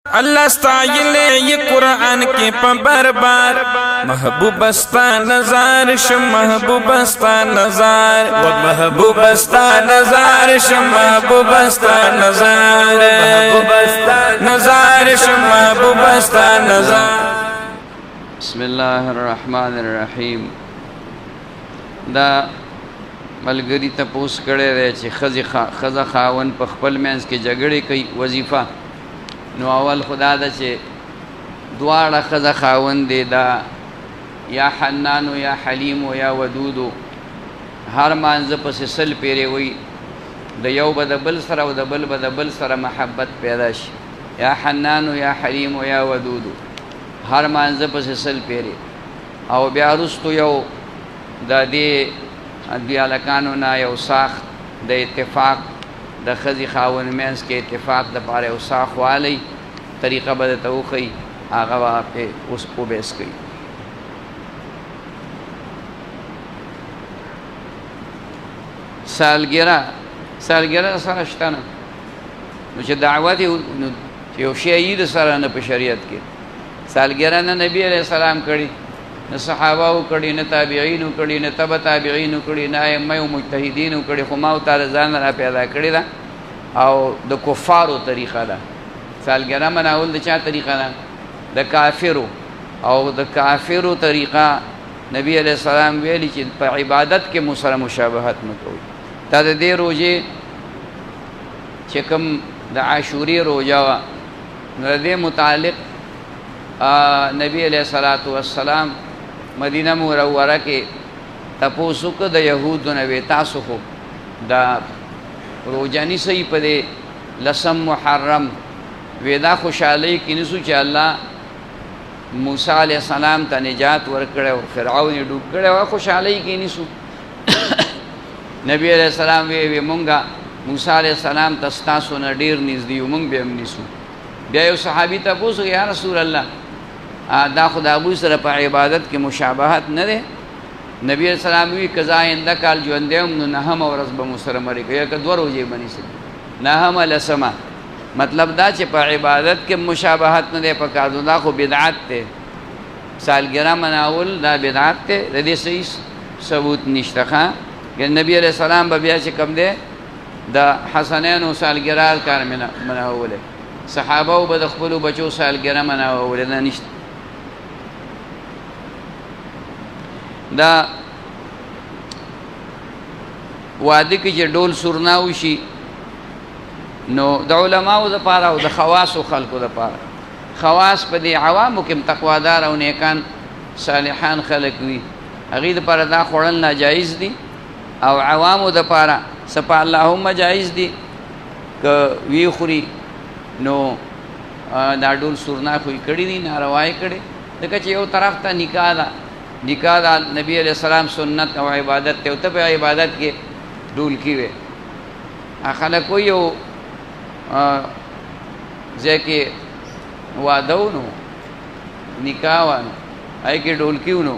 اللہ ستایلے یہ قرآن کے بار بار محبوب استا نظار شم محبوب استا نظار و محبوب استا نظار شم محبوب استا نظار محبوب استا نظار شم محبوب استا نظار. بسم الله الرحمن الرحیم. دا ملګری تپوس کړی دی چې ښځه خاوند په خپل منځ کې جګړې کوي وظیفه، نو اول خدا ده چې دواړه ښځه خاوند دی دا یا حنانو یا حلیمو یا ودودو هر مانځه پسې سل پیرې وي، د یو به د بل سره او د بل به د بل سره محبت پیدا شي. یا حنانو یا حلیمو یا ودودو هر مانځه پسې سل پیرې، او بیا وروستو یو د دې دوی هلکانو نه یو ساخت د اتفاق د ښځې خاوند منځ کې اتفاق دپاره یو ساخت والی طریقه به درته وښیي، هغه به پرې اوس وبحث کوي. سالګره سره شته نه، نو چې دعوت چې یو شی عید سره نه په شریعت کې سالګره نه نبی علیه السلام کړي، نه صحابهو کړي، نه تابعینو کړي، نه تبع تابعینو کړي، نه ائمه او مجتهدینو کړي، خو ما تعالی ځان را پیدا کړې ده او د کفارو طریقه ده. سالګره مناول د چا طریقه ده؟ د کافرو. او د کافرو طریقه نبی علیہ السلام ویلي چې په عبادت کې مو سره مشابهت مه کوئ. دا د دې روژې چې کوم د عاشورې روژه وه، نو د دې متعلق نبی علیہ الصلاۃ والسلام مدینه منوره کې تپوس وکړه د یهودو نه، وی تاسو خو دا روژه نیسئ په دې 10 محرم، وی دا خوشحالۍ کې نیسو چې الله موسی علیہ السلام ته نجات ورکړی او فرعون یې ډوب کړی و، خوشحالۍ کې نیسو. نبی علیہ السلام وی مونږه موسی علیہ السلام ته ستاسو نه ډېر نږدې یو، مونږ به هم نیسو. بیا یو صحابي تپوس وکړه یا رسول الله دا خو د هغوی سره په عبادت کې مشابهت نه دی؟ نبی علیہ السلام وی که زه آینده کال ژوندی یم نو 9مه ورځ به مو سره مرګ کوي، که 2 روژې به نیسئ، 9مه 10مه. مطلب دا چې په عبادت کې مشابهت نه دی پکار، نو دا خو بدعت دی. سالګره مناول دا بدعت دی، د دې صحیح ثبوت نشته. ښه نبی علیہ السلام به بیا چې کوم دی د حسنینو سالګره کار مناوله، صحابهو به د خپلو بچو سالګره مناوله، دا نشته. دا واده کې چې ډول سورنا وشي، نو د علماو دپاره او د خواصو خلکو دپاره، خواص په دې عوامو کې تقوادار او نیکان صالحان خلک وي، هغوی دپاره دا خوړل ناجایز دي، او عوامو دپاره سپه اللهم جایز دي. که وی خوري نو دا ډول سورنا خو یې کړي دي، ناروا یې کړي، ځکه چې یو طرف ته نکاح ده، نکاح دا نبی علیہ السلام سنت او عبادت ته، او ته په عبادت کې ډولکی وی. خلک وایي یو ځای کې واده و نو نکاح وه، نو هغې کې ډولکي و، نو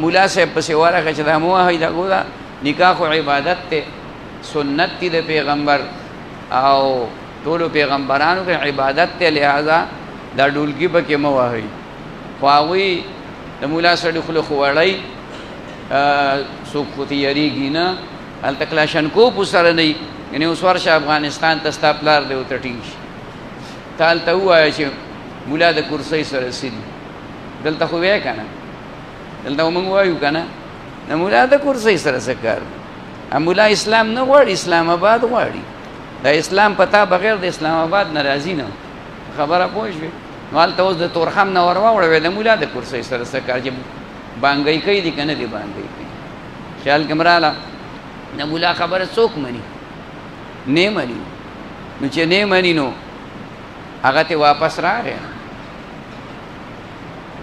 ملا صاحب پسې ورغی چې دا مه وهئ، دا ګوره نکاح خو عبادت دی، سنت دی د پیغمبر او ټولو پیغمبرانو کې عبادت دی، لہذا دا ډولکي پکې مه وهئ. خو هغوی د مولا سړي خوله خو وړی، څوک خو ته یریږي نه، هلته کلاشنکوپ ورسره نه وي. یعنې اوس ورشه افغانستان ته ستا پلار دی ورته ټینګ شي، ته هلته ووایه چې مولا د کرسۍ سره څه دي، دلته خو وایې که نه، دلته خو موږ وایو که نه، د مولا د کرسۍ سره څه کار دی؟ مولا اسلام نه غواړي، اسلام آباد غواړي. د اسلام پتا بغیر د اسلام آباد نه راځي نه، خبره پوه شوې؟ نو هلته اوس د تورخم نه ور واوړه، د مولا د کرسۍ سره څه کار، چې بانګۍ کوي دي که نه دي بانګۍ کوي. خیال کې مراله د مولا خبره څوک مني؟ نه مني. نو چې نه مني نو هغه ته واپس راغی،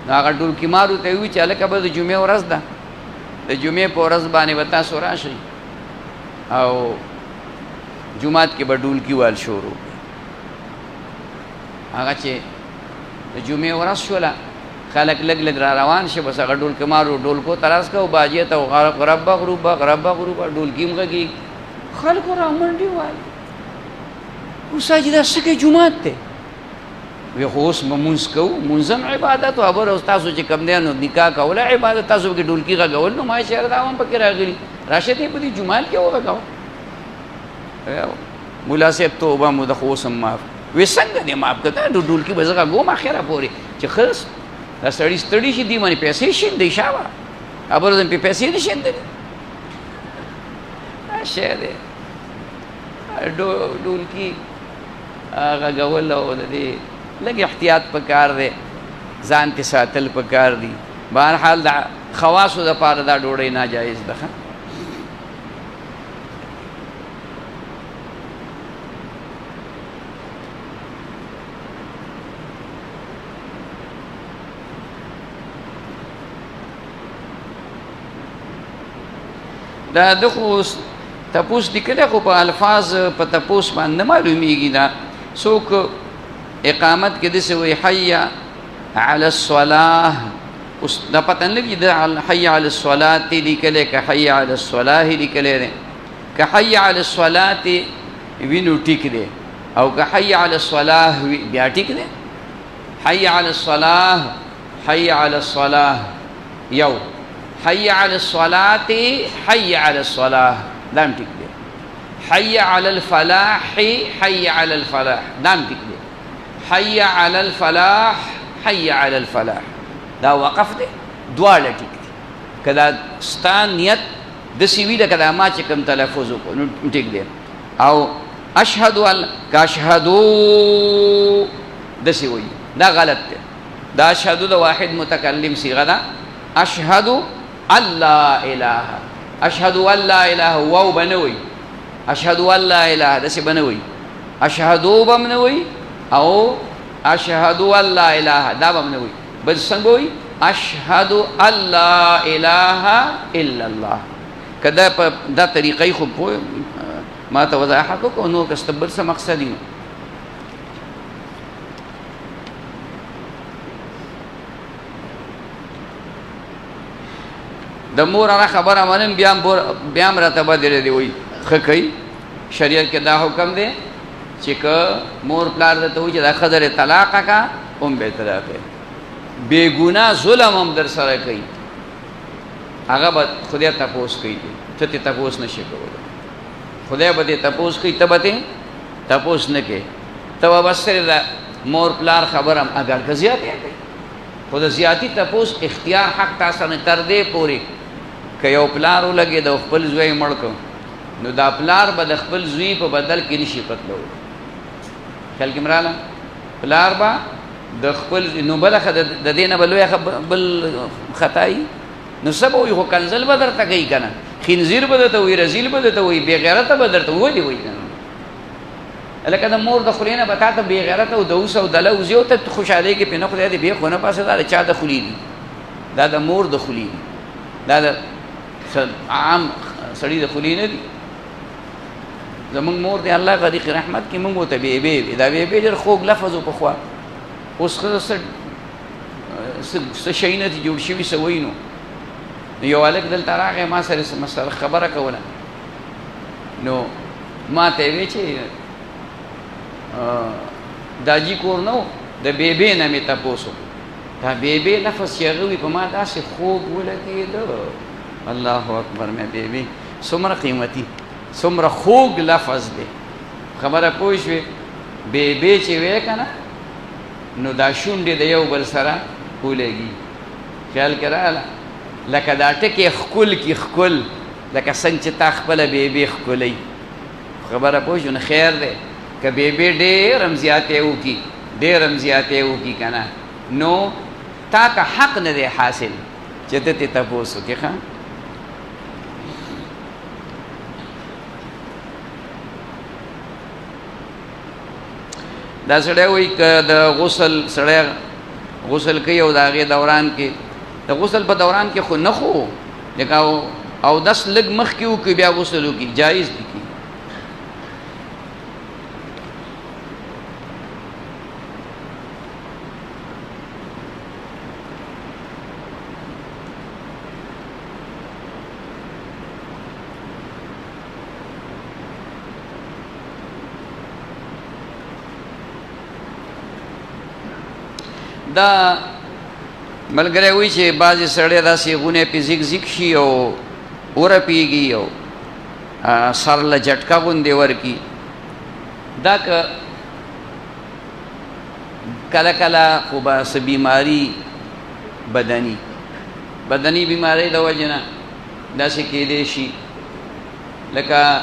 نو هغه ډولکي مارو ته ووایي چې هلکه به د جمعې ورځ ده، د جمعې په ورځ باندې به تاسو راشئ او جومات کې به ډولکي وال شروع. هغه چې د جمعې ورځ شوله، خلک لږ لږ را روان شي، بس هغه ډولکي مارو ډولکو ته راس کو، باجې ته غربه غروبه غربه غروبه، ډولکي هم غږي، خلکو را منډې وایي. اوس دا څه کوي؟ جومات دی، وی خو اوس به مونځ کوو مونځ هم عبادت و خبره اوس تاسو چې کوم دی نو نکاح کوله عبادت تاسو پکې ډولکي غږول نو ما چېرې دا هم پکې راغلي راشد یې په دې جومات کې وغږاوه مولا صاحب توبه مو د خو اوس هم معاف وی څنګه دې معاف کړه دا ډولکي به زه غږوم اخره پورې چې خلاص دا سړي ستړي شي دې باندې پیسې شیندي شابه خبره دې پیسې دې شیندلې دا شی دی ډولکي غږول او د دې لږ احتیاط پکار دی ځان پې ساتل پکار دي بهرحال د خواصو دپاره دا ډوډۍ ناجایز ده دا د خو تپوس لیکلی خو په الفاظ په تپوس باندې نه معلومیږي دا څوک اقامت کې داسې وایي حی علی الصلاة اوس دا پته نه لګي دا حی علی الصلاة لیکلی که حی علی الصلاة لیکلی دی که حی علی الصلاة وي نو ټیک دی او که حی علی الصلاة وي بیا ټیک دی حی علی الصلاة حی علی الصلاة یو حی علی الصلاة حی علی الصلاة دا هم ټیک دی حی علی الفلاح حی علی الفلاح دا هم ټیک دی حی علی الفلاح حی علی الفلاح دا وقف دی دواړه ټیک دي که دا ستا نیت داسې وي لکه دا ما چې کوم تلفظ وکړو نو ټیک دی او اشهد ان که اشهدو داسې وایي دا غلط دی دا اشهدو د واحد متکلم صیغه ده اشهد ان لا اله اشهد ان لا اله واو به نه وایي اشهد ان لا اله داسې به نه وایي اشهدو به هم نه وایي او اشهد ان لا اله دا به هم نه وایي بل څنګه وایي اشهد ان لا اله الا الله که دا په دا طریقې خو پوه ما ته وضاحت وکړو نو که بل څه مقصد وي د مور هغه خبره منم بیا هم راته بدرې دی وایي ښه کوي شریعت کې دا حکم دی چې که مور پلار درته وایي چې دا ښځه دې طلاقه کا هم به یې طلاقې بې ګناه ظلم هم در سره کوي هغه به خدای تپوس کوي ته ترې تپوس نه شي کولی خدای به دې تپوس کوي ته به ترې تپوس نه کوې ته به بس صرف د مور پلار خبره هم اگر که زیاتې کوي خو د زیاتي تپوس اختیار حق تا سره تر دې پورې که یو پلار ولګېد او خپل زوی مړ کړ نو دا پلار به د خپل زوی په بدل کې نشي قتلولی خیال کې مراله پلار به د خپل نو بله د دې نه به لویه بل خطایي نو څه به وایي خو کنزل به درته کوي که نه خنزیر به درته وایي رزیل به درته وایي بې غیرته به درته ولې وایي که نه لکه د مور د خولې نه به تا ته بې غیرته او د اوس او دله وځي او ته خوشحالۍ کې پې نه خدای دې بې خو نه پاسه دا د چا د خولې دي دا د مور د خولې دي دا د عام سړي د خولې نه دي زمونږ مور دی الله غریق رحمت کې مونږ ورته بیبې وي دا بیبې ډېر خوږ لفظ و پخوا اوس ښځه څه شی نه دي جوړ شوي څه وایي نو یو هلک دلته راغی ما سره مسله خبره کوله نو ما ته یې وی چې داجي کور نه و د بیبې نه مې تپوس وکړو دا بیبې لفظ چې هغه وي په ما داسې خوږ ولګېده الله اکبر مې بیبې څومره قیمتي څومره خوږ لفظ دی خبره پوه شوې بیبې چې وی که نه نو دا شونډې د یو بل سره ولګي خیال کې راغله لکه دا ټکې ښکل کې ښکل لکه څنګه چې تا خپله بیبې ښکلوي خبره پوه شو نو خیر دی که بیبې ډېر هم زیاتې وکړي ډېر هم زیاتې وکړي که نه نو تا که حق نه دی حاصل چې ته ترې تپوس وکړې ښه دا سړی وایي که د غسل سړی غسل کوي او د هغې دوران کې د غسل په دوران کې خو نه خو لکه اودس لږ مخکې وکړي بیا غسل وکړي جایز دي کي دا ملګری وایي چې بعضې سړی داسې غونی پې زیګ زیګ شي او ورپېږي او سر له جټکه غوندې ورکي. دا که کله کله خو به څه بیماري بدني بیمارۍ د وجې نه داسې کېدی شي لکه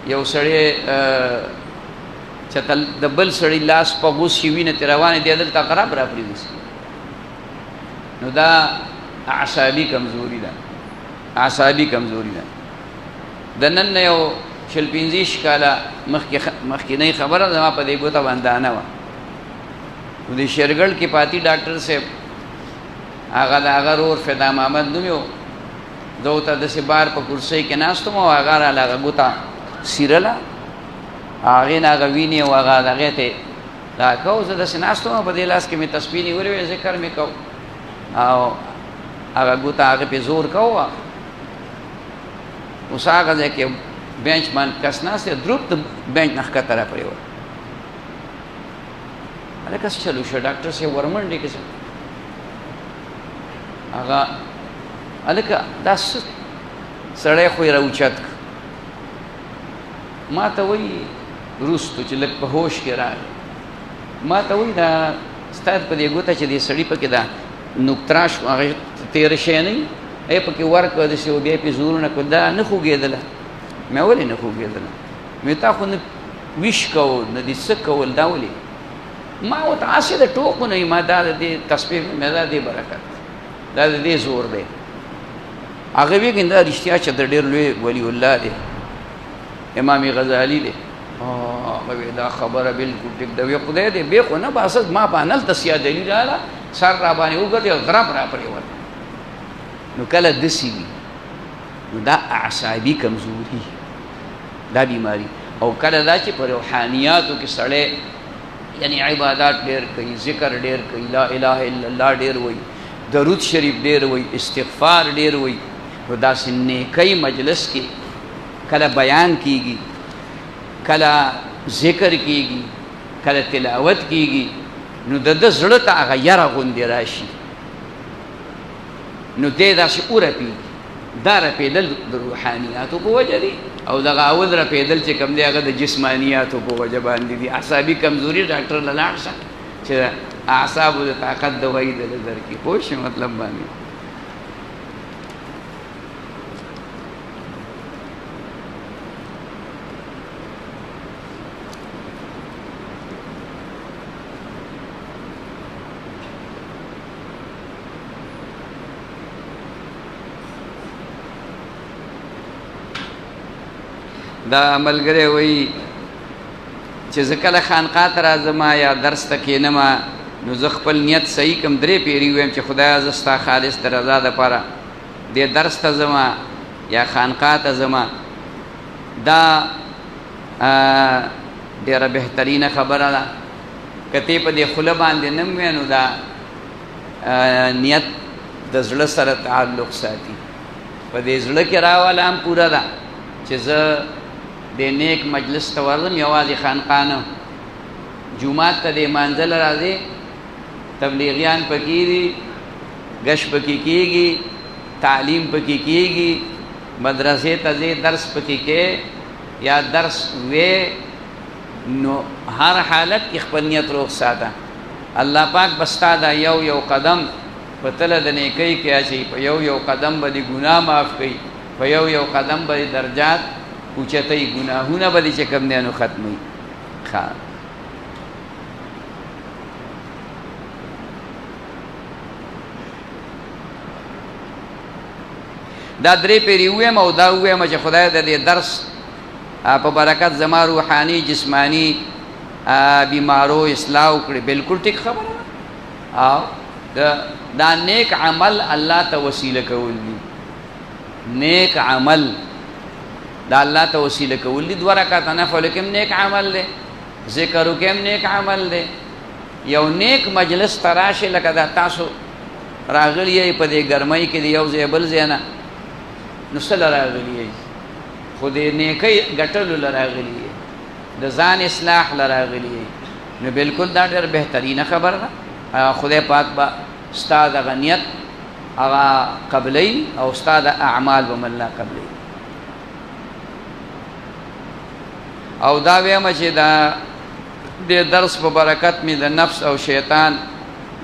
یو سړی چې د بل سړي لاس په غوس شي وینه ترې روانې دی دلته غرب را پرېوځي، نو دا اعصابي کمزوري ده. د نن نه یو 25 کاله مخکینۍ خبره زما په دې ګوته باندې دانه وه. نو د شیرګل کې پاتې ډاکټر صاحب هغه د هغه رور فدا محمد نوم یو، زه ورته داسې بار په کرسۍ کې ناست وم او هغه راله هغه ګوته څیرله، هغې نه هغه وینې او هغه هغې ته دا کو، زه داسې ناست وم په دې لاس کې مې تسبیح نیولې وې، ذکر مې کو او هغه ګوته هغې پې زور کوه. اوس هغه ځای کې بینچ باندې کس ناست دی، دروپ د بینچ نه ښکته را پرېوت. هلکه څه چلو شو ډاکټر صاحب ورمنډې کې هغه هلکه دا څه سړی خو یې راوچت کړ. ما ته وایي وروستو چې لږ په هوش کې راغی، ما ته وایي دا ستا په دې ګوته چې دې سړي پکې دا نوکترا شو هغه تېره شی نه وي ای پکې ورکړه داسې او بیا یې پې زورونه کړل، دا نه خوږېدله. مې ولې نه خوږېدله؟ مې تا خو نه ویش کول نه دې څه کول، دا ولې؟ ما ورته هسې د ټوکو نه وي، ما دا د دې تسبیح مې دا دې برکت دا د دې زور دی. هغه ویږي دا رښتیا چې د ډېر لوی ولی الله دی، امام غزالی دی. هغه دا خبره بالکل ټیک ده، وی خدای دې بې خو نه باسد ما په هلته سیا دلیل راله سر را باندې وګرځي او غرب را پرېوت. نو کله داسې وي نو دا اعصابي کمزوري دا بیماري، او کله دا چې په روحانیاتو کې سړی یعنی عبادات ډېر کوي، ذکر ډېر کوي، لا اله الا الله ډېر وایي، درود شریف ډېر وایي، استغفار ډېر وایي، نو داسې نیکۍ مجلس کې کله بیان کېږي، کله ذکر کېږي، کله تلاوت کېږي، نو د ده زړه ته هغه یره غوندې راشي، نو دی داسې ورپېږي. دا رپېدل د روحانیاتو په وجه دی، او دغه اول رپېدل چې کوم دی هغه د جسمانیاتو په وجه باندې دي. اعصابي کمزوري ډاکټر له لاړ شه چې اعصابو د طاقت دوايي دله درکړي، پوه شئ مطلب باندې. دا ملګری وایي چې زه کله خانقاه ته راځم یا درس ته کښېنم نو زه خپل نیت صحیح کړم، 3 پیرې ووایم چې خدایه زه ستا خالص د رضا دپاره دې درس ته ځم یا خانقاه ته ځم. دا ډېره بهترینه خبره ده. که ته په دې خوله باندې نه ووایې نو دا نیت د زړه سره تعلق ساتي، په دې زړه کې راواله هم پوره ده چې زه د نیک مجلس ته ورځم، یوازې خانقاه نه، جومات ته د مانځله راځې، تبلیغیان پکې دي، ګش پکې کېږي، تعلیم پکې کېږي، مدرسې ته ځې درس پکې کې یا درس وې، نو هر حالت کې خپل نیت روغ ساته. الله پاک به ستا دا یو قدم په تله د نیکۍ کې اچوي، په یو قدم به دې ګناه معاف کوي، په یو قدم به دې درجات اوچتوي، ګناهونه به دې چې کوم دی نو ختموي. دا 3 پیرې ووایم او دا ووایم چې خدای د دې درس په برکت زما روحاني جسمانی بیمارو اصلاح وکړي. بالکل ټیک خبره ده. او دا نیک عمل الله ته وسیله کول دي، نیک عمل دا الله ته وسیله کول دي. 2 رکعات نفل کې نیک عمل دی، ذکر کې نیک عمل دی. یو نیک مجلس ته راشئ، لکه دا تاسو راغلی یئ په دې ګرمۍ کې د یو ځای بل ځای نه، نو څه له راغلي یئ؟ خو د نیکۍ ګټلو له راغلي یئ، د ځان اصلاح له راغلي یئ. نو بالکل دا ډېر بهترینه خبره ده خدای پاک با ستا دغه نیت هغه قبلی او ستا د اعمال به الله قبلی. او دا ویمه چې دا د درس په برکت مې د نفس او شیطان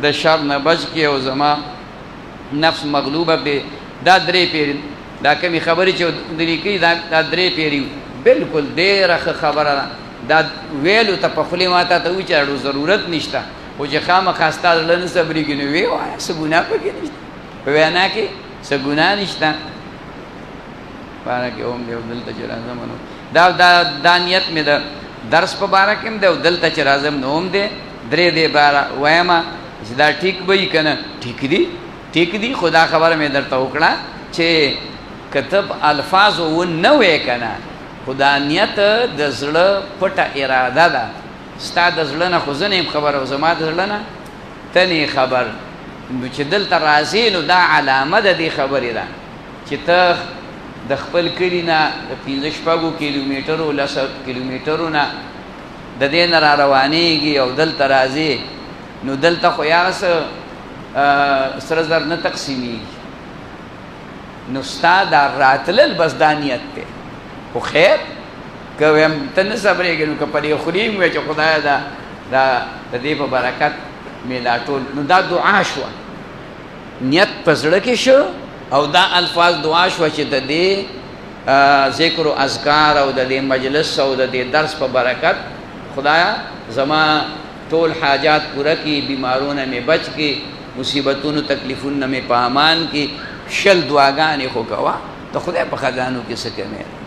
د شر نه بچ کې او زما نفس مغلوبه به دا درې پیری دا کمی خبرې چې د لیکي دا درې پیری بالکل ډېره خبره دا ویلو ته په خلی ماته ته وچاړو ضرورت نشته او چې خامخا ستا زړه نه صبرېږي نو ویې وایه څه ګناه پکې نشته په وینا کې څه ګناه نشته باره کې هم دی او دلته چې راځم نو دا نیت مې د درس په باره کې هم دی او دلته چې راځم نو هم دی درې دې باره ویمه چې دا ټیک به وي که نه ټیک دي خو دا خبره مې درته وکړه چې کتب الفاظ ونه وی که نه خو دا نیت د زړه پټه اراده ده ستا د زړه نه خو زه نه یم خبر او زما د زړه نه ته نه خبر نو چې دلته راځې نو دا علامه د دې خبرې ده چې ته د خپل کلي نه د 15 کیلومیټرو 10 کیلومیټرو نه د دې نه را روانېږي او دلته راځې نو دلته خو یا سره زر نه تقسیمیږي نو ستا دا راتلل بس دا نیت دی خو خیر که ویم ته نه صبرېږې نو که په دې خوري م وی چې خدایه دا د دې په برکت مې دا ټول نو دا دعا شوه نیت په زړه کې شو او دا الفاظ دعا شوه چې د دې ذکر و اذکار او د دې مجلس او د دې درس په برکت خدایه زما ټول حاجات پوره کړي بیمارونه مې بچ کړي مصیبتونو تکلیفونه مې په امان کړي شل دعاګانې خو کوه د خدای په خزانو کې څه کمی ده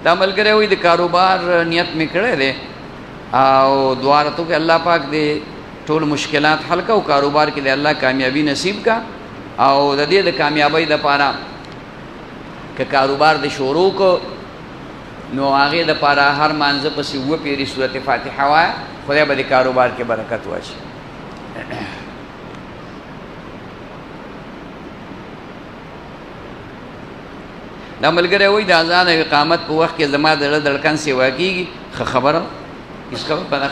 دا ملګری وایي د کاروبار نیت مې کړی دی او دعا راته وکړې الله پاک دې ټول مشکلات حل کا او کاروبار کې د الله کامیابی نصیب کا او د دې د کامیابی دپاره که کاروبار د شروع کو نو هغې دپاره هر مانځه پسې 2 پیرې صورت فاتحه وایه خدای به د کاروبار کې برکت واچي دا ملګری وایي د اذان او اقامت په وخت کې زما د زړه دړکن سیوا کېږي ښه خبره هېڅ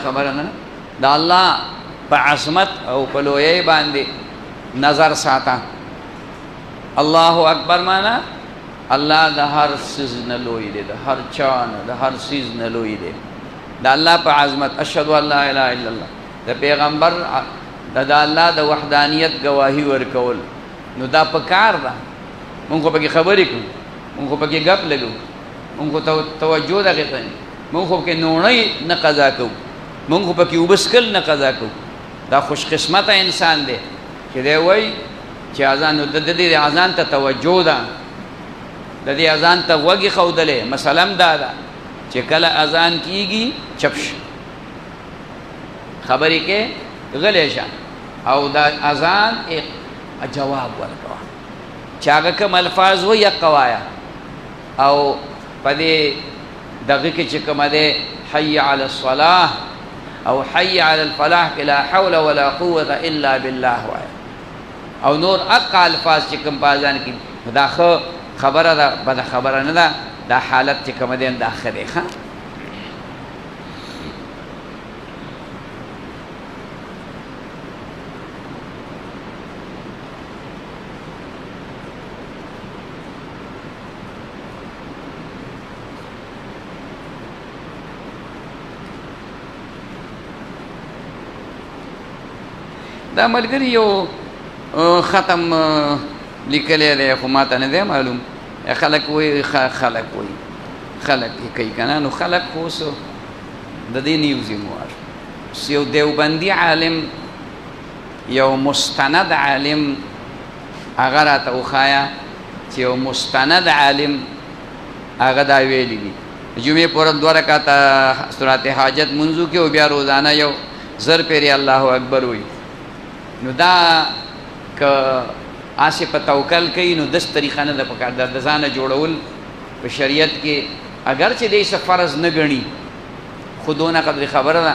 خبره نه د الله په عظمت او په لویۍ باندې نظر ساته الله اکبر معنا الله د هر څیز نه لوی دی د هر چا نه د هر څیز نه لوی دی د الله په عظمت اشهد ان لا اله الا الله د پیغمبر د الله د وحدانیت گواهی ورکول نو دا په کار ده مونږ خو پکې خبرې کوو مونږ خو پکې ګپ لګو مونږ خو توجه دغې ته مونږ خو پکې نوڼۍ نه قضا کوو مونږ خو پکې وبسکل نه قضا کوو دا خوش قسمته انسان دی چې دی وایي چې اذان نو د دې اذان ته توجه ده د دې اذان ته غوږې ښودلې مثلا دا ده چې کله اذان کیږي چپ شه خبرې کې غلی شه او دا اذان جواب ورکوه چې هغه کوم الفاظ وایي هغه وایه او په دې دغه کې چې کومه دی حي علی الصلاة او حي علی الفلاح کې لا حول ولا قوة الا بالله وایه او نور اقا الفاظ چې کوم په اذان کې دا ښه خبره ده بده خبره نه ده دا حالت چې کومه دی دا ښه دی ښه دا ملګری یو ختم لیکلی دی خو ما ته نه دی معلوم خلک وایي خلک یې کوي که نه نو خلک خو اوس د دې نه یو ذموار یو دیوبندي عالم یو مستند عالم هغه راته وښایه چې یو مستند عالم هغه دا ویلي دي جمعې پوره 2 رکعته صورت حاجت منځو کې او بیا روزانه یو 1000 پیرې الله اکبر وایي نو دا که آسې په توکل کوي نو دس طریقه نه ده پکار د ځانه جوړول په شریعت کې اگر چې دی څه فرض نه ګڼي خو دونه قدر خبره ده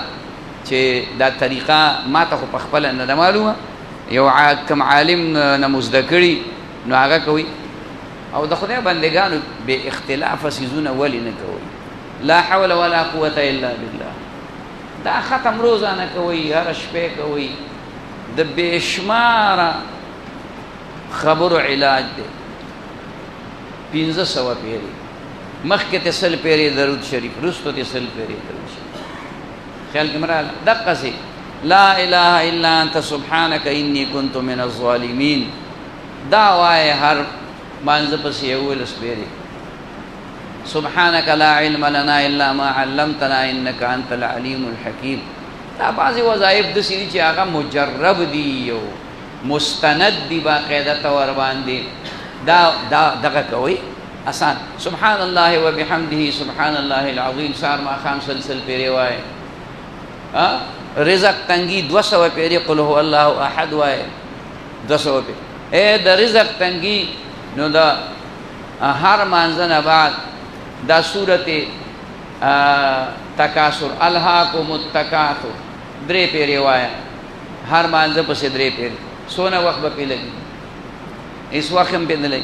چې دا طریقه ما ته خو په خپله نه ده معلومه یو کوم عالم نه مو زده کړي نو هغه کوي او د خدای بندگانو به اختلاف سيزونه ولې نه کوي لا حول ولا قوه الا بالله دا ختم روزانه کوي هر شپه کوي د بشمار خبر علاج دی 1500 پیری مخکې ته سل پیری درود شریف رستو ته سل پیری درود شریف خیال کې مرال دقه سي لا اله الا انت سبحانك اني كنت من الظالمين دا وای هر مانځ پسې یو لسپیری سبحانك لا علم لنا الا ما علمتنا انك انت العليم الحكيم دا بعضی وظایف د سړي چې هغه مجرب دي او مستند دي باقاعده تور باندې دا دغه کوي آسان سبحان الله وبحمده سبحان الله العظیم سار ما خام سلسل پیری وای رزق تنگی 200 پیری قل هو الله احد وای 200 پیری اے د رزق تنگی نو دا هر مانځنه بعد دا سورته تکاثر الهاکم التکاثر درې پیری وای هر مانځه پسې درې پیری سونه وخت به لګي اس وخت هم په لګي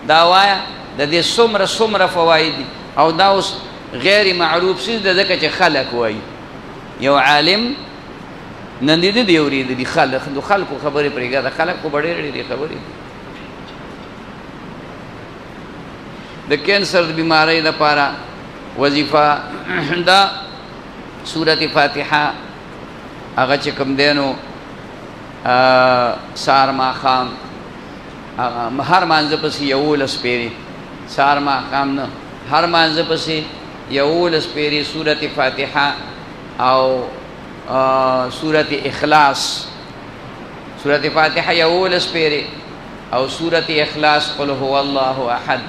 دا وایا د دې څومره فواید او دا اوس غیر معروف څه د ځکه چې خلق وای یو عالم نن دې دی اورید دي خلکو خبره پرېګه د خلکو ډېرې خبرې د کینسر د بیماری لپاره وظیفه دا سورۃ فاتحه هغه چې کوم دینو سار ما خام هر مانځه پسې یو لسپیری سار ما خام نه هر مانځه پسې یو لسپیری سورۃ فاتحه او سورۃ اخلاص سورۃ فاتحه یو لسپیری او سورۃ اخلاص قل هو الله احد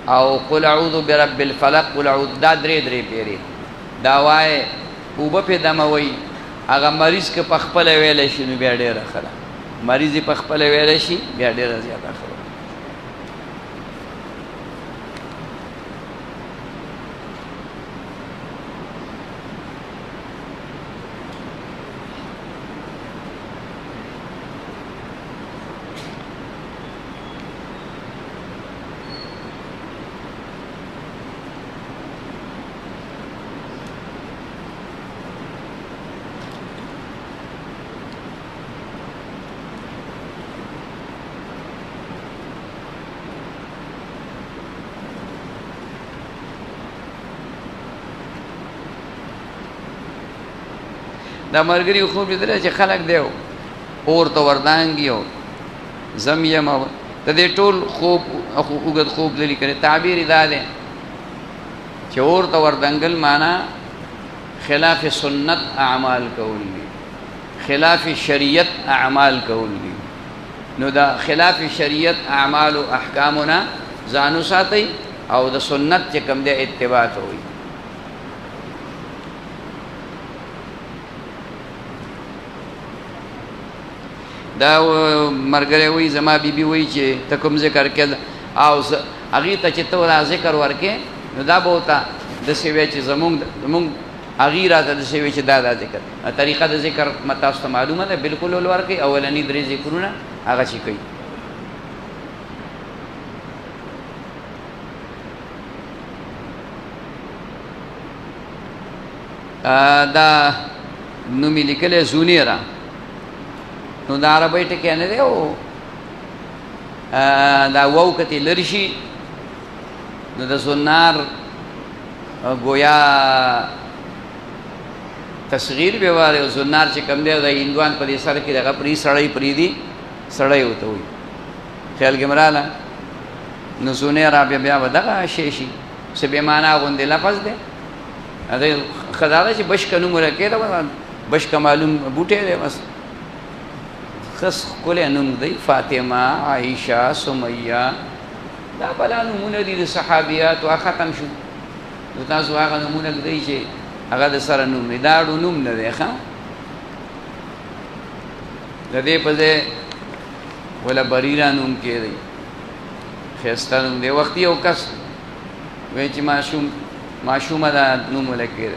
او قل اعوذ برب الفلق قل اعوذ دا درې پیری دا وای او په دموي هغه مریض که په خپل ویل شي نو بیا ډېر خلا مریض په خپل ویل شي بیا ډېر زیاته خلا دا مرګري خوب دې چې خلق دیو اور تو وردانګیو زمیم ته دې ټول خوب وګد خوب لري کړي تعبیر ادا ده چې اور تو وردانګل معنا خلاف سنت اعمال کول دي خلاف شریعت اعمال کول دي نو دا خلاف شریعت اعمال او احکامنا ځانو ساتي او د سنت چې کوم دې اتباع کوي دا مرګره وی زما بیبي وی چې ته کوم ذکر کې او هغه ته چې تو را ذکر ورکې نو دا بوته د سیوی چې زمونږ هغه راته د سیوی چې دا ذکر طریقه د ذکر متا ست معلومه ده بالکل ورکې اولنی درې ذکرونه هغه شي کوي دا نو ملي کله زونیرا نو دا عربی ټکی نه دی او دا وو کتی لرشي نو د سنار گویا تصغیر به واره او سنار چې کم دی د هندوان په دې سره کې دغه پری سړی پری دی سړی وته وي خیال کې مراله نو سونه را بیا ودغه شي څه به معنا غوندې لفظ دی هغه خدای چې بش کنو مرکه دا بش کمالم بوټه دی بس خس کول نوم دی فاطمه عائشه سمیه دا بلا نمونه دي د صحابيات او ختم شو تاسو هغه نمونه دی چې هغه د سره نوم نه دا نوم نه دی ښا د دې په ځای ولا بریرا نوم کې دی خسته نوم دی وخت یو کس وای چې معشومه دا نوم ولکه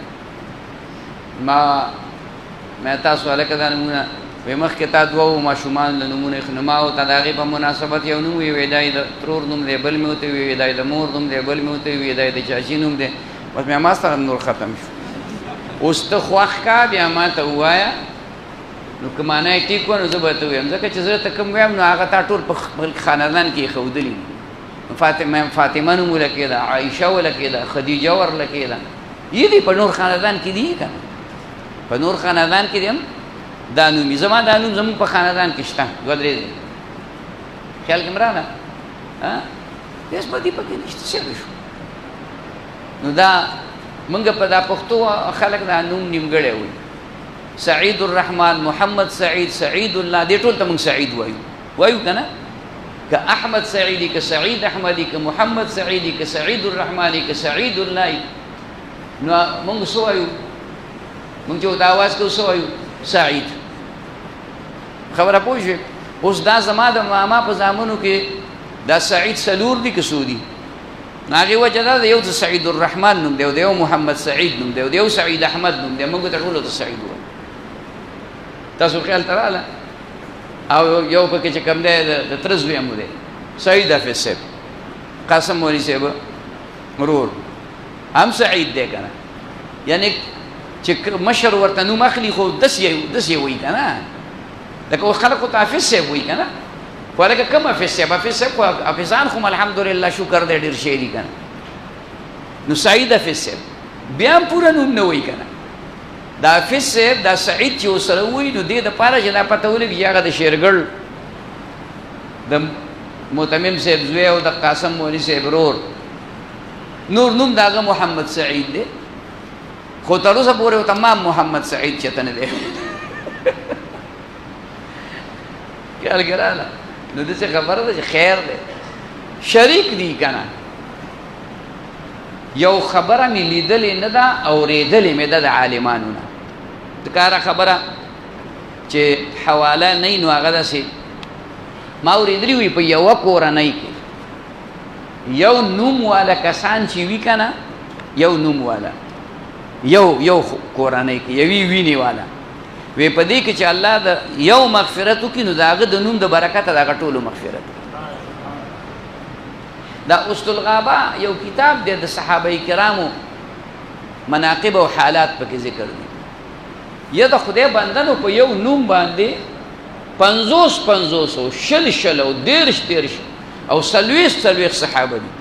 ما تاسو الکه دا نمونه وی مخکې تا دوه ماشومان له نومونه ایښي، نو ما ورته د هغې په مناسبت یو نوم وی دا یې د ترور نوم دی، بل مې ورته وویل دا یې د مور نوم دی، بل مې ورته وویل دا یې د چاچي نوم دی. بس مې هماس ته نور ختم شو. اوس ته خوښ کا بیا ما ته ووایه، نو که معنا یې ټیک وه نو زه به ته ووایم، ځکه چې زه ته کوم وایم نو هغه تا ټول په خپل خاندان کې ایښودلي دي. فاطمه نوم ولکې ده، عایشه ولکې ده، خدیجه ورلکې ده، یې دي په نور خاندان کې دي که نه؟ په نور خاندان کې دي هم دا نوم زما دا نوم زموږ په خاندان کې شته دوه درې دی. خیال کې م راغله؟ هېڅ بدي پکې نشته، څنګه شو؟ نو دا موږ په دا پښتو خلک دا نوم نیمګړی وایي. سعید الرحمن، محمد سعید، سعید الله، دې ټول ته موږ سعید وایو که نه؟ که احمد سعیدی، که سعید احمدی، که محمد سعیدی، که سعید الرحمنی، که سعید الله، نو موږ څه وایو؟ موږ چې ورته آواز کوو څه وایو؟ سعید. خبره پوه شوې؟ اوس دا زما د ماما په زامنو کې دا سعید څلور دي که څو دي؟ نو هغې وجه دا ده یو ته سعید الرحمن نوم دی، او د یو محمد سعید نوم دی، او د یو سعید احمد نوم دی. موږ ته ټولو ته سعید وایو. تاسو خیال ته راغله؟ او یو پکې چې کوم دی د تره زوی هم دی، سعید حافظ صاحب، قاسم مولوي صاحب ورور هم سعید دی که نه؟ یعنې چې مشر ورته نوم اخلي خو داسې وایي که نه؟ لکه اوس خلک خو ته حافظ صاحب وایي که نه؟ خو هلکه کوم حافظ صاحب؟ حافظ صاحب خو حافظان خو الحمدلله شکر دی ډېر شی دي که نه؟ نو سعید حافظ صاحب بیا هم پوره نوم نه وایي که نه؟ دا حافظ صاحب دا سعید چې ورسره وایي نو دې دپاره چې دا پته ولګي چې هغه د شیرګل د معتمم صاحب زوی او د قاسم مولوي صاحب ورور، نور نوم د هغه محمد سعید دی، خو تر اوسه پورې ورته ما محمد سعید چېرته نه دی. خیال کې راغله؟ نو داسې خبره ده چې خیر دی، شریک دي که نه؟ یو خبره مې لیدلې نه ده، اورېدلې مې ده د عالمانو نه. د کاره خبره چې حواله نه وي نو هغه داسې ما اورېدلي وي په یوه کورنۍ کې یو نوم والا کسان چې وي که نه، یو نوم والا یو کورنۍ کې یوې وینې والا وی په دې کې چې الله د یو مغفرت وکړي نو د هغه د نوم د برکته د هغه ټولو مغفرت. دا اسد الغابه یو کتاب دی د صحابه کرامو مناقب او حالات پکې ذکر دي. یا د خدای بندنو په یو نوم باندې 50 شل او 13 او 40 صحابه دي.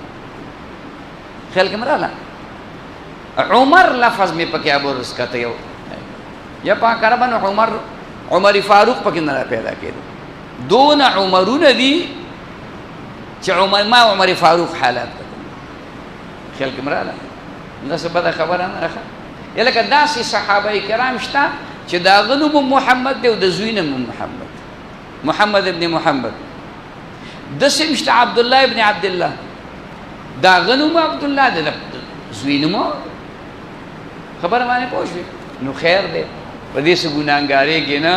خیال کې م راغله؟ عمر لفظ مې پکې ابورس کته یو یا پاک عربن عمر فاروق پکې نه پیدا کېده. دون عمرونه دي چې عمر فاروق حالات کړي. خیال کې م راغله؟ داسې بده خبره نه ده. یا لکه داسې صحابه کرام شته چې د هغه نوم محمد دی او د زوی نوم محمد ابن محمد. داسې هم شته عبدالله ابن عبدالله، د هغه نوم عبدالله دی، د زوی نوم. خبره باندې پوه شوې؟ نو خیر دی، په دې څه ګناهګارېږي نه.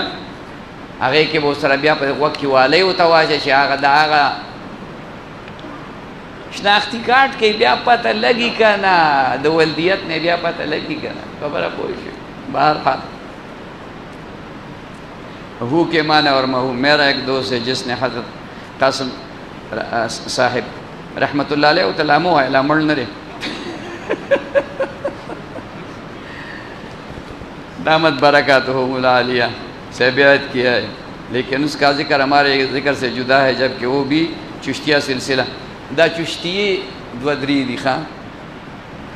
هغې کې به ورسره بیا په غوږ کې والی ورته واچه چې هغه د هغه شناختي کارت کې بیا پته لګي که نه، د ولدیت نه بیا پته لګي که نه. خبره پوه شوې؟ بهرحال ہو کے معنی اور مہو. میرا ایک دوست ہے جس نے حضرت قاسم صاحب رحمت اللہ علیہ تلامو ہے لامڑ نرے دامت برکاتہ العالیہ سے بیعت کیا ہے، لیکن اس کا ذکر ہمارے ذکر سے جدا ہے، جبکہ وہ بھی چشتیہ سلسلہ. دا چشتیه دو درې دي. ښه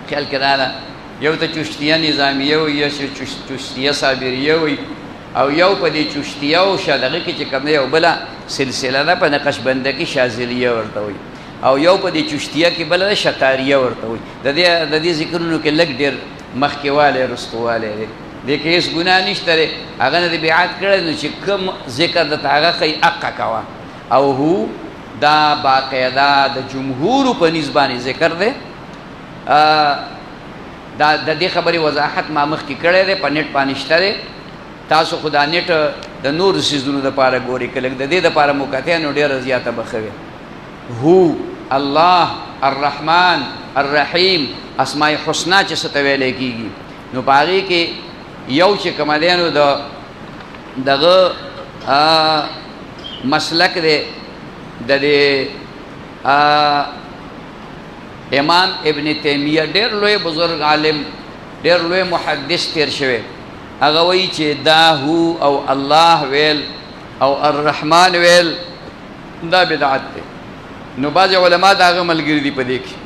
خیال کې راغله؟ یو ته چشتیه نظامیه وي، یا چشتیه صابریه وي، او یو په دې چشتیه او شدغه کې چې کوم دی یو بله سلسله ده په نقشبنده کې شاذلیه ورته وي، او یو په دې چشتیه کې بله ده شطاریه ورته وي. د دې ذکرونو کې لږ ډېر مخکې والی رستو والی دی. دې کې هېڅ ګناه نشته دی. هغه نه دې بیعت کړی نو چې کوم ذکر درته هغه ښایي حقه کوه. او هو دا باقاعده د جمهورو په نسبت باندې ذکر دی. دا د دې خبرې وضاحت ما مخکې کړی دی، په نیټ باندې شته دی. تاسو خو دا نیټ د نورو څیزونو دپاره ګورئ، که لږ د دې دپاره مو کتئ نو ډېره زیاته به ښه وي. هو الله الرحمن الرحیم اسماء حسنا چې څه ته ویلی کېږي، نو په هغې کې یو چې کومه دی نو دغه مسلک دی د دې امام ابن تیمیه ډېر لوی بزرگ عالم ډېر لوی محدث تیر شوی هغه وایي چې دا هو او الله ویل او الرحمن ویل دا بدعت دی نو بعض علما دا هغه ملګري دي په دې کې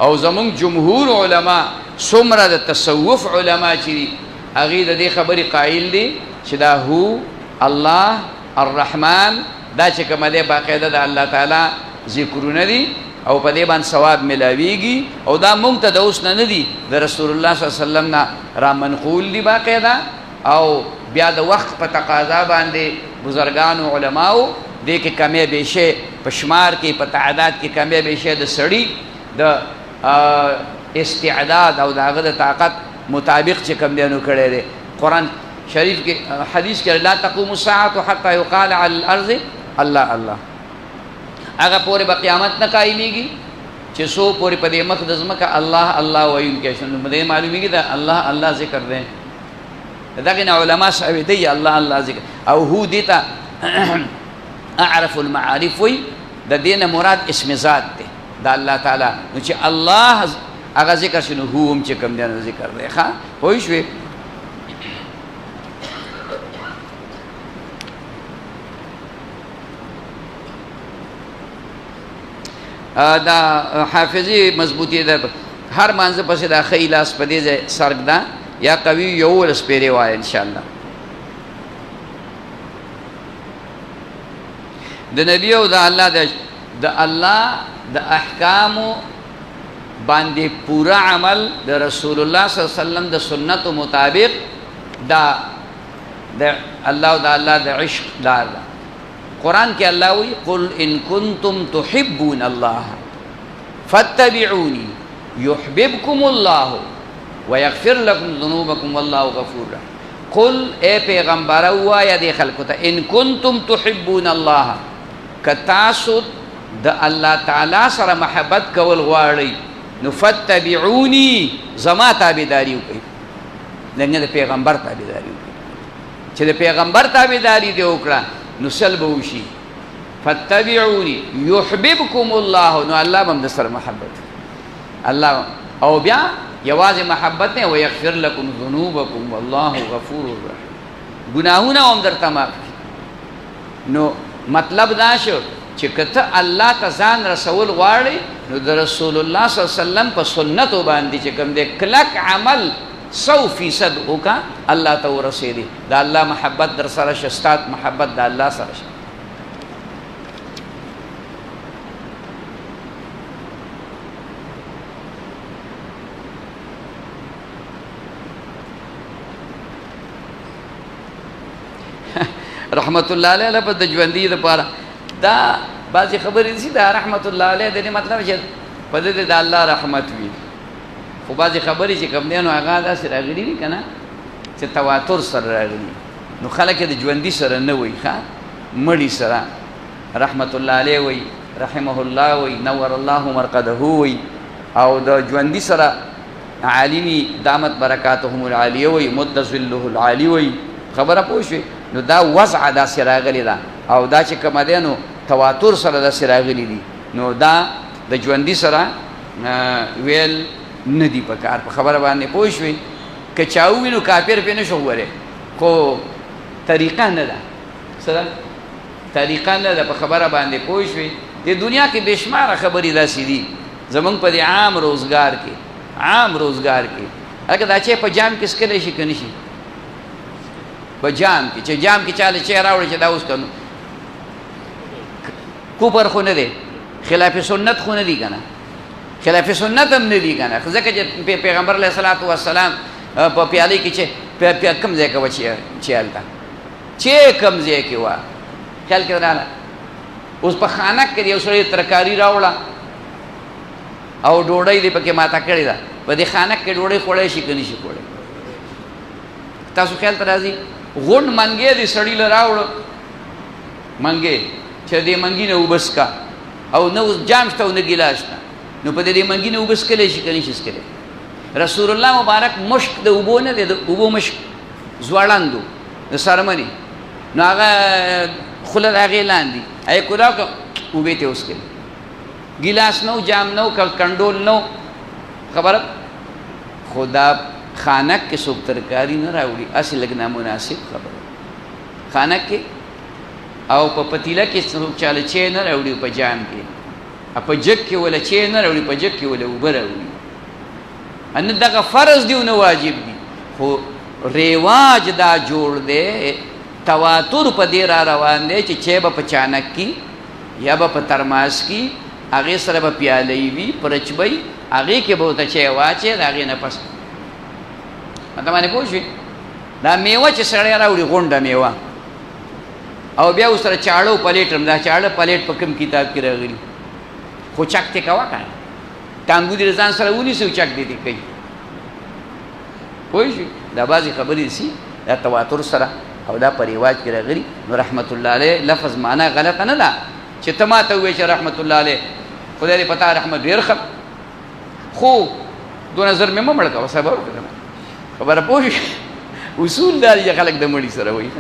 او زمونږ جمهور علما څومره د تصوف علما چې دي هغې د دې خبرې قایل دي چې دا هو الله الرحمن دا چې کومه دی باقاعده د الله تعالی ذکرونه دي او په دې باندې ثواب ملاویږي او دا مونږ ته د اوس نه دي د رسول الله صلی الله علیه وسلم نه را منقول دي باقاعده او بیا د وخت په تقاضا باندې بزرګانو علماو دې کې کمی بیشی په شمار کې په تعداد کې کمی بیشی د سړي د استعداد او د هغه د طاقت مطابق چې کوم دی نو کړی دی قرآن شریف کې حدیث کې لا تقوم الساعة حتى يقال على الارض الله الله هغه پورې به قیامت نه قایمیږي چې څو پورې په دې مخ د ځمکه الله الله ویونکی شي نو دې معلومیږي دا الله الله ذکر دی دغه نه علما صاحب دی الله الله ذکر او هو دیتا اعرف المعارف وي د دې نه مراد اسم ذات دی دا الله تعالی نو چې الله هغه ذکر شنو هو هم چې کوم دی ذکر دی ښا پوه شوې دا حافظی مضبوطی ده هر مانځه پسې دا ښی لاس په دې ځای سرک ده یا قوي یولس پیرې وایه انشاءالله د نبی او د الله د احکامو باندې پورا عمل د رسول الله صلی الله علیه وسلم د سنتو مطابق دا د الله او د الله د عشق لار ده قرآن کې الله وی قل ان کنتم تحبون الله فاتبعوني يحببكم الله ويغفر لكم ذنوبكم والله غفور قل اے پیغمبر وایا دې خلکو ته ان کنتم تحبون الله کتاسو د الله تعالی سره محبت کول غواړئ نو فاتبعوني زما تابعداري وکړئ دغه د پیغمبر تابعداري وکړئ چې د پیغمبر تابعداري دې وکړه نو سلب وشي فاتبعوني يحببكم الله نو الله بم د سره محبت الله او بیا یوازې محبت نه ويغفر لكم ذنوبكم والله غفور رحیم ګناهونه هم درته معاف نو مطلب دا شو چې کته الله ته ځان رسول غواړي نو د رسول الله صلی الله علیه وسلم په سنتو باندې چې کوم دې کلک عمل 100% وکا الله ته ورسېږي دا الله محبت در سره شستات محبت د الله سره شي رحمت الله علیه لپاره د ژوندۍ لپاره دا بعضی خبرې دي دا رحمت الله علیه د دې مطلب چې په دې د الله رحمت وي خو بعضې خبرې چې کوم دی نو هغه داسې راغلي دي که نه چې تواتر سره راغلي نو خلک یې د ژوندي سره نه وایي ښه مړي سره رحمت الله علیه وایي رحمه الله وایي نور الله مرقده وایي او د ژوندي سره عالمي دامت برکاتهم العالیه وایي مد ظله العالی وایي خبره پوه شوې نو دا وضع داسې راغلې ده او دا چې کومه دی نو تواتر سره داسې راغلي دي نو دا د ژوندي سره ویل نه دی په کار په خبره باندې پوه شوې که چا ووي نو کافر پرې نه شو وری خو طریقه نه ده څه ده طریقه نه ده په خبره باندې پوه شوې د دنیا کې بې شماره خبرې داسې دي زمونږ په دې عام روزګار کې هلکه دا چې په جام کې څکلی شي که نه شي په جام کې چې جام کې چاله چې راوړي چې دا اوس کنو کوپر خو نه دی خلاف سنت خو نه دی که نه خلاف سنت هم نه دي که نه ځکه چې پیغمبر علیه الصلاة والسلام په پیالې کې چې کوم ځای کې وه چې هلته چې کوم ځای کې وه خیال کې راغله اوس په خانک کې یو سړی ترکاري راوړه او ډوډۍ دې پکې ماته کړې ده په دې خانک کې ډوډۍ خوړی شي که نه شي خوړی تاسو خیال ته راځي غونډ منګی دې سړي له راوړه منګی چې دې منګي نه اوبه څکه او نه اوس جام شته او نه ګیلاس شته نو په دې منګي نه اوبه څکلی شي که نه شي څکلی رسول الله مبارک مشک د اوبو نه دی د اوبو مشک ځوړندو د څرمنې نو هغه خوله د هغې لاندې ای کولاو که اوبې ته وڅښلې ګیلاس نو جام نو کنډول نو خبره خو دا خانک کې څوک ترکاري نه راوړي هسې لږ نامناسب خبره خانک کې او په پتیله کې څوک چاله چای نه راوړي په جام کې په جګ کې ولا چای نه راوړي په جګ کې ولا اوبه راوړي ان دغه فرض دی نه واجب دی خو رواج دا جوړ دی تواتر په دې را روان دی چې چای به په چانک کې یا به په ترماس کې هغې سره به پیالې وي پرچبی هغې کې به ورته چای واچې د هغې نه پس مته باندې پوه شوې دا میوه چې سړی راوړي غونډه میوه او بیا ورسره چاړه پلیټ هم دا چاړه پلیټ په کوم کتاب کې راغلي خو چک ته کوه که نه ټانګو دې ځان سره ونیسي او چک دې دې کوي پوه شوې دا بعضې خبرې دي دا تواتر سره او دا په رواج کې راغلي نو رحمت الله علیه لفظ معنا غلطه نه ده چې ته ما ته ووایې چې رحمت الله علیه خدای دې پتا رحمت ډېر ښه خو دو نظر مې مه مړه کوه صبر وکړه خبره پوه شوې اصول دا دي چې خلک د مړي سره وایي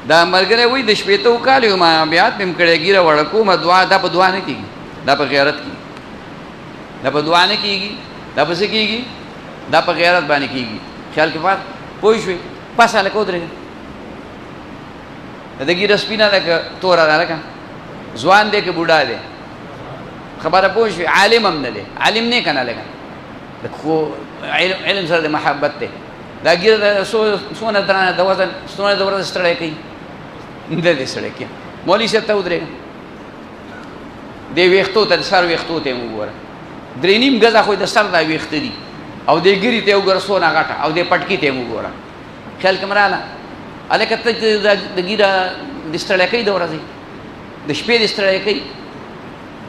دا ملګری وایي د شپېتو کالو ما بیات مې م کړی ګیره وړه کومه دعا دا په دعا نه کېږي دا په غیرت کېږي دا په دعا نه کېږي دا په څه کېږي دا په غیرت باندې کېږي خیال کې پات پوه شوې پس هلکه ودرېږه د ګیره سپینه ده که توره ده لکه ځوان دی که بوډا دی خبره پوه شوې عالم هم نه دی عالم نه که نه لکه خو علم سره د محبت دی دا ګیره څونه درانه د وزن څونه د ورځ ستړی کوي نه دی ستړی کوي مولوي صاحب ته ودرېږه دې ویښتو ته د سر ویښتو ته یې وګوره 3.5 ګزه خو د سر دا ویښته دي او دې ګیرې ته یې وګوره څونه غټه او دې پټکي ته یې وګوره خیال کې م راغله هلکه ته د ګیره د ستړی کوي د ورځې د شپې د ستړی کوي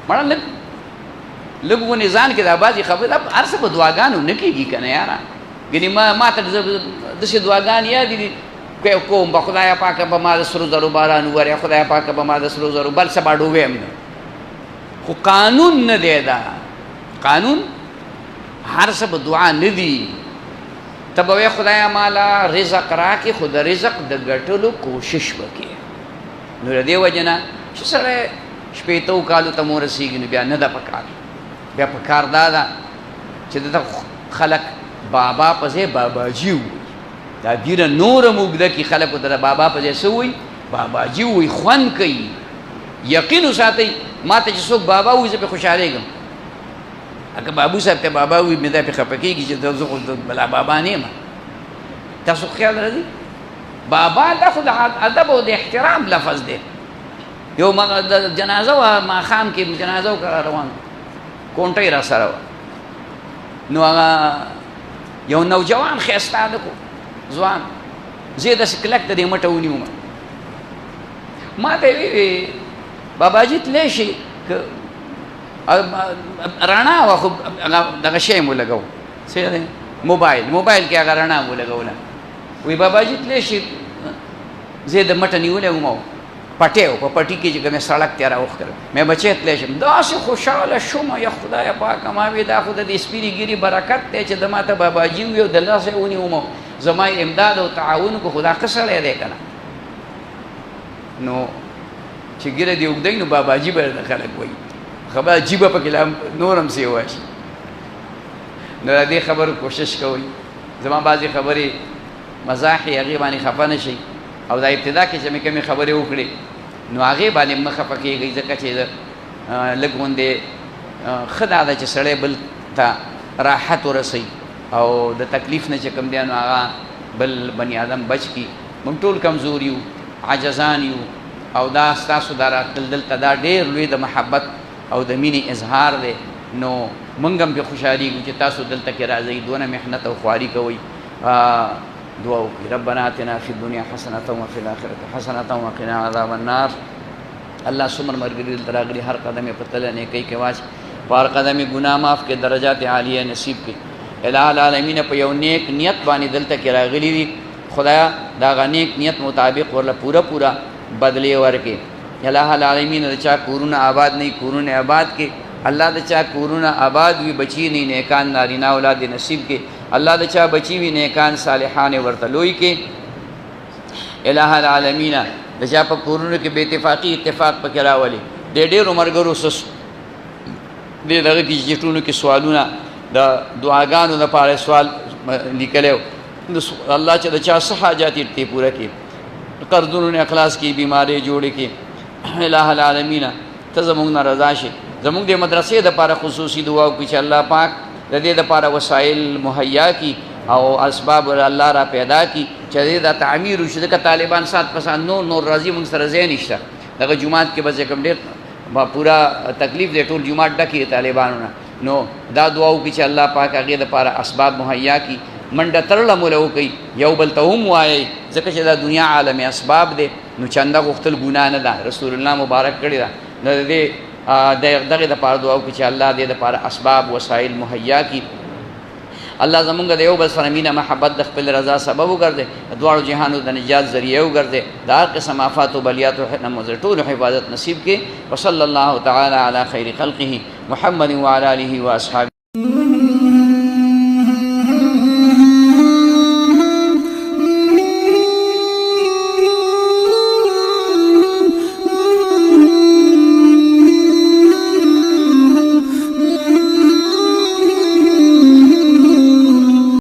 مړه لږ ونې ځان کې دا بعضې خبرې هر څه په دعاګانو نه کېږي که نه یاره ګنې ما ته داسې دعاګانې یادې دي کوم به خدایه پاکه به ما د سرو زرو باران ووارې خدایه پاکه به ما د سرو زرو بل څه به ډوبېم نه خو قانون نه دی دا قانون هر څه به دعا نه دي ته به وایې خدایه ماله رزق راکړې خو د رزق د ګټلو کوشش وکړې نو د دې وجې نه چې سړی شپېتو کالو ته مو رسېږي نو بیا نه ده پکار بیا پکار دا ده چې دته خلک بابا په ځای باباجي ووایي دا ګیره نوره م اوږده کړي خلک ورته د بابا په ځای څه ووایي باباجي ووایي خوند کوي یقین وساتئ ما ته چې څوک بابا ووایي زه پرې خوشحالېږم اگه بابو صاحب ته بابا ووایي مې دا پرې خفه کېږي چې زه خو بلا بابا نه یم تاسو خیال راځي بابا دا خو د ادب او د احترام لفظ دی یو د جنازه وه ماښام کې جنازه وکړه روان کونټۍ را سره وه نو هغه یو نوجوان ښایسته هلک و ځوان زه یې داسې کلک د دې مټه ونیوم ما ته یې ویې باباجي تلی شي که رڼا وه خو دغه شی مو لګو څه دی موبایل کې هغه رڼا مو لګوله وی باباجي تلی شي زه یې د مټه نیولی وم پټی و په پټي کې چې کومې سړک ته راوښکره مې بچی تلی شم داسې خوشحاله شوم یا خدایه پاکه ما وی دا خو د دې سپینې ګیرې برکت دی چې د ما ته باباجي وي او د لاسه یې ونیوم زما امداد او تعاون کو خدا ښه سړی دی که نه نو چې ګیره دې اوږدوي نو باباجي به د خلک وایي خبره عجیبه پکې لا نور هم څه وایي نو د دې خبرو کوشش کوئ زما بعضې خبرې مزاح یې هغې باندې خفه نه شئ او دا ابتدا کې چې مې کومې خبرې وکړې نو هغې باندې مه خفه کېږئ ځکه چې لږ غوندې ښه دا ده چې سړی بل ته راحت ورسوي او د تکلیف نه چې کوم دی نو هغه بل بني آدم بچ کړي موږ ټول کمزور یو عاجزان یو او دا ستاسو دا راتلل دلته دا ډېر لوی د محبت او د مینې اظهار دی نو موږ هم پرې خوشحالېږو چې تاسو دلته کې راځئ دونه محنت او خواري کوئ دعا وکړي ربنا آتنا فی الدنیا حسنة وفی الآخرة حسنة وقنا عذاب النار الله څومره ملګري دلته راغلي هر قدم یې په تله نیکۍ کې واچ په هر قدم یې ګناه معاف کړي درجات عالیه نصیب کړي الٰه العالمین په یو نیک نیت باندې دلته کې راغلي دي خدایا دا هغه نیک نیت مطابق ورله پوره بدلې ورکړي الہ العالمین د چا کورونه آباد نه کورونه آباد کې، الله د چا کورونه آباد وي بچی نه نیکان نارینه اولاد نصیب کې، الله د چا بچی وي نیکان صالحان ورته لوی کې. الہ العالمین د چا په کورونو کې بے اتفاقی اتفاق پکې راولي. د ډېرو مرګرو سس دې دغه کې جټونو کې سوالونه د دعاګانو لپاره سوال لیکلو، الله چې د چا څه حاجات یې پوره کړي، قرضونو نه اخلاص کی، بیماری جوړې کی. الہ العالمین ته زمونږ نه رضا شي. زمونږ د مدرسې دپاره خصوصي دعا وکړي چې الله پاک د دې دپاره وسایل مهیا کی او اسباب الله را پیدا کی چې دې دا تعمیر وشي. ځکه طالبان سات پسان نور راځي، موږ سره ځای نشته. دغه جومات کې به کم ډېر پورا تکلیف دی، ټول جومات ډکې طالبانو نه. نو دا دعا وکړي چې الله پاک هغې دپاره اسباب مهیا کی. منډه تړله موله وکړي، یو بل ته هم وایي، ځکه چې دا دنیا عالم اسباب دی. نو چنده غوښتل ګناه نه ده، رسول الله مبارک کړې ده. نو د دې دغې دپاره دعا وکړي چې الله دې دپاره اسباب وسایل مهیا کی. الله زمونږ د یو بل سره مینه محبت د خپل رضا سبب وګرځي، د دواړو جهانو د نجات ذریعه وګرځي، د هر قسم آفات و بلیاتو نه مو ټولو حفاظت نصیب کړي. وصلی الله تعالی علی خیر خلقه محمد وعلى آله واصحابه